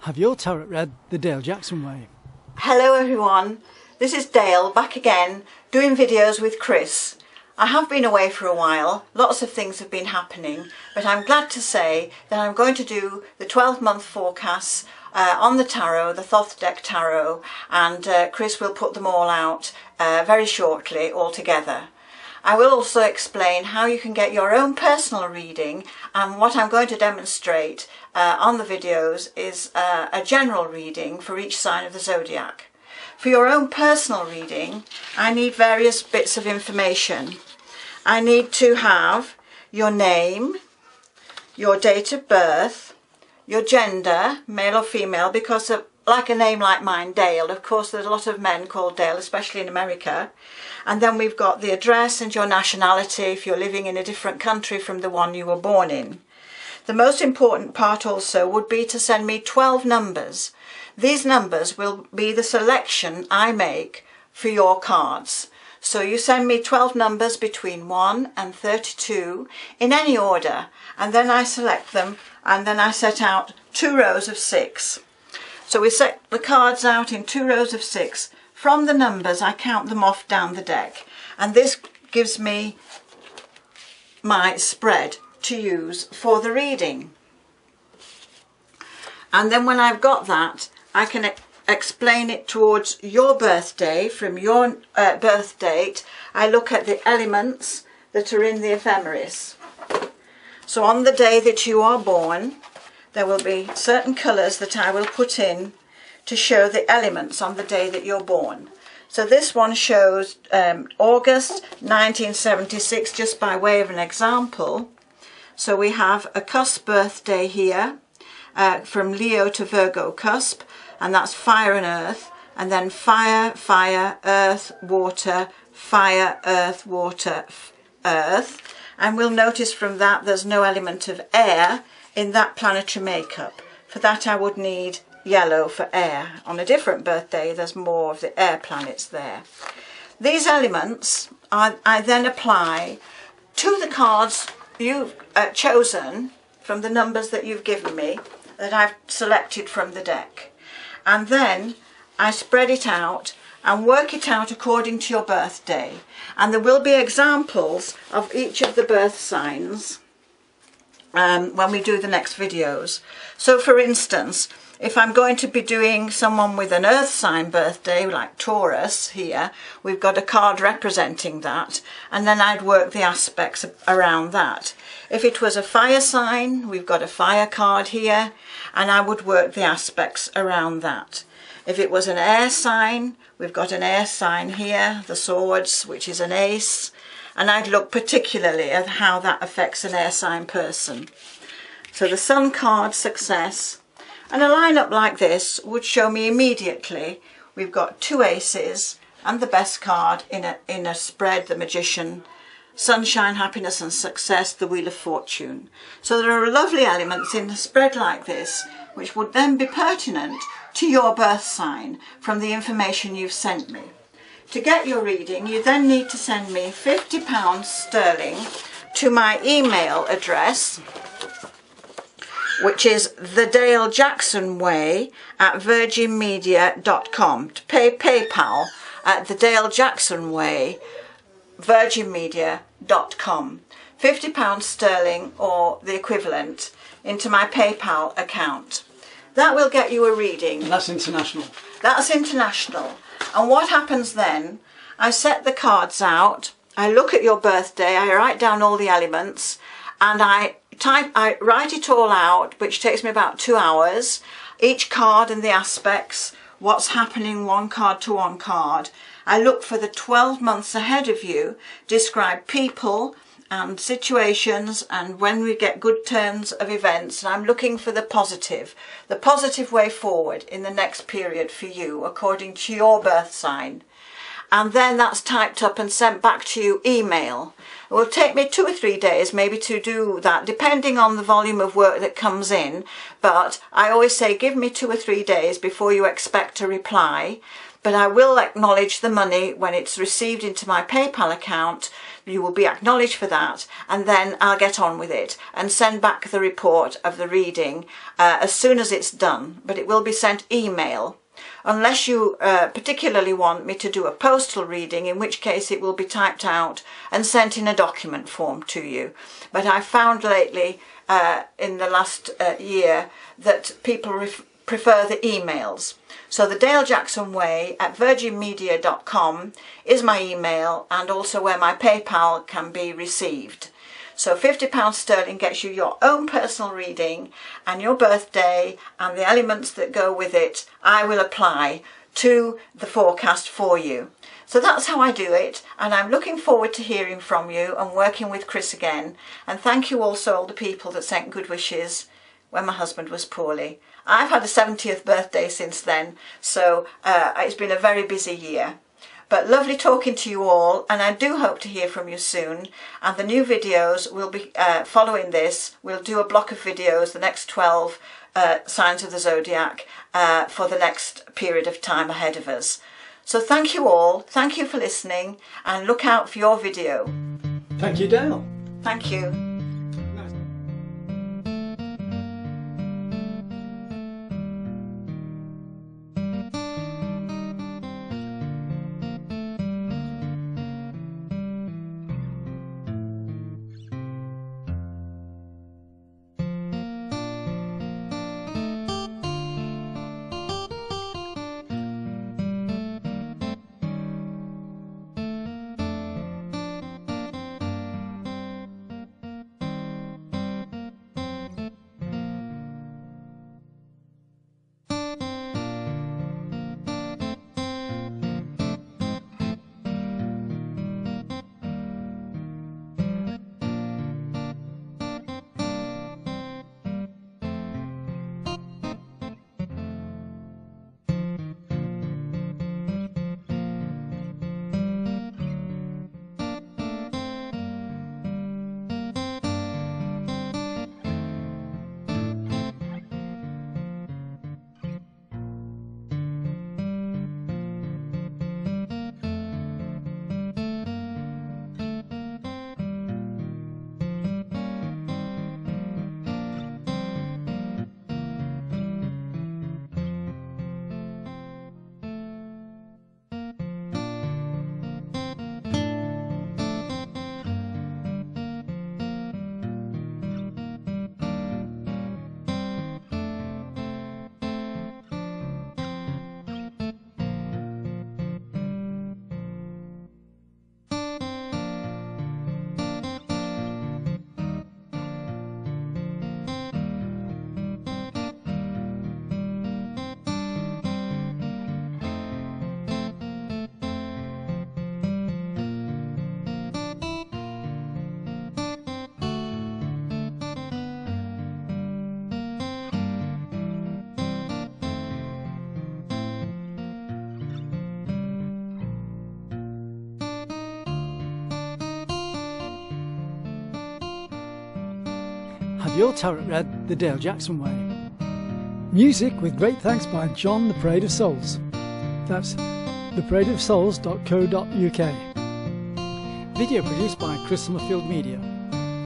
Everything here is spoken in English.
Have your tarot read the Dale Jackson way? Hello everyone, this is Dale back again doing videos with Chris. I have been away for a while, lots of things have been happening, but I'm glad to say that I'm going to do the 12-month forecasts on the tarot, the Thoth deck tarot, and Chris will put them all out very shortly all together. I will also explain how you can get your own personal reading, and what I'm going to demonstrate on the videos is a general reading for each sign of the zodiac. For your own personal reading, I need various bits of information. I need to have your name, your date of birth, your gender, male or female, because like a name like mine, Dale, of course there's a lot of men called Dale, especially in America. And then we've got the address and your nationality if you're living in a different country from the one you were born in. The most important part also would be to send me 12 numbers. These numbers will be the selection I make for your cards. So you send me 12 numbers between 1 and 32 in any order, and then I select them, and then I set out 2 rows of 6. So we set the cards out in 2 rows of 6. From the numbers, I count them off down the deck, and this gives me my spread to use for the reading. And then when I've got that, I can explain it towards your birthday. From your birth date, I look at the elements that are in the ephemeris. So on the day that you are born, there will be certain colours that I will put in to show the elements on the day that you're born. So this one shows August 1976, just by way of an example. So we have a cusp birthday here, from Leo to Virgo cusp, and that's fire and earth, and then fire, fire, earth, water, fire, earth, water, earth. And we'll notice from that there's no element of air in that planetary makeup. For that I would need yellow for air. On a different birthday there's more of the air planets there. These elements I then apply to the cards you've chosen from the numbers that you've given me, that I've selected from the deck, and then I spread it out and work it out according to your birthday. And there will be examples of each of the birth signs when we do the next videos. So for instance, if I'm going to be doing someone with an earth sign birthday, like Taurus here, we've got a card representing that, and then I'd work the aspects around that. If it was a fire sign, we've got a fire card here, and I would work the aspects around that. If it was an air sign, we've got an air sign here, the swords, which is an ace, and I'd look particularly at how that affects an air sign person. So the sun card, success. And a lineup like this would show me immediately we've got 2 aces and the best card in a spread, the magician, sunshine, happiness and success, the wheel of fortune. So there are lovely elements in a spread like this which would then be pertinent to your birth sign from the information you've sent me. To get your reading, you then need to send me £50 sterling to my email address, which is thedalejacksonway@virginmedia.com. To pay PayPal at thedalejacksonway, virginmedia.com. £50 sterling or the equivalent into my PayPal account. That will get you a reading. And that's international. That's international. And what happens then, I set the cards out, I look at your birthday, I write down all the elements, and I write it all out, which takes me about 2 hours. Each card and the aspects, what's happening one card to one card. I look for the 12 months ahead of you, describe people and situations, and when we get good turns of events. And I'm looking for the positive way forward in the next period for you, according to your birth sign. And then that's typed up and sent back to you email. It will take me 2 or 3 days maybe to do that, depending on the volume of work that comes in. But I always say give me 2 or 3 days before you expect a reply. but I will acknowledge the money when it's received into my PayPal account. You will be acknowledged for that, and then I'll get on with it and send back the report of the reading as soon as it's done, but it will be sent email. Unless you particularly want me to do a postal reading, in which case it will be typed out and sent in a document form to you. But I found lately in the last year that people prefer the emails. So the Dale Jackson Way at virginmedia.com is my email, and also where my PayPal can be received. So £50 sterling gets you your own personal reading, and your birthday and the elements that go with it I will apply to the forecast for you. So that's how I do it, and I'm looking forward to hearing from you and working with Chris again. And thank you also all the people that sent good wishes when my husband was poorly. I've had a 70th birthday since then, so it's been a very busy year. But lovely talking to you all, and I do hope to hear from you soon. And the new videos will be following this. We'll do a block of videos, the next 12 signs of the zodiac, for the next period of time ahead of us. So thank you all, thank you for listening, and look out for your video. Thank you, Dale. Thank you. Have your tarot read the Dale Jackson Way. Music with great thanks by John the Parade of Souls. That's theparadeofsouls.co.uk. Video produced by Chris Summerfield Media.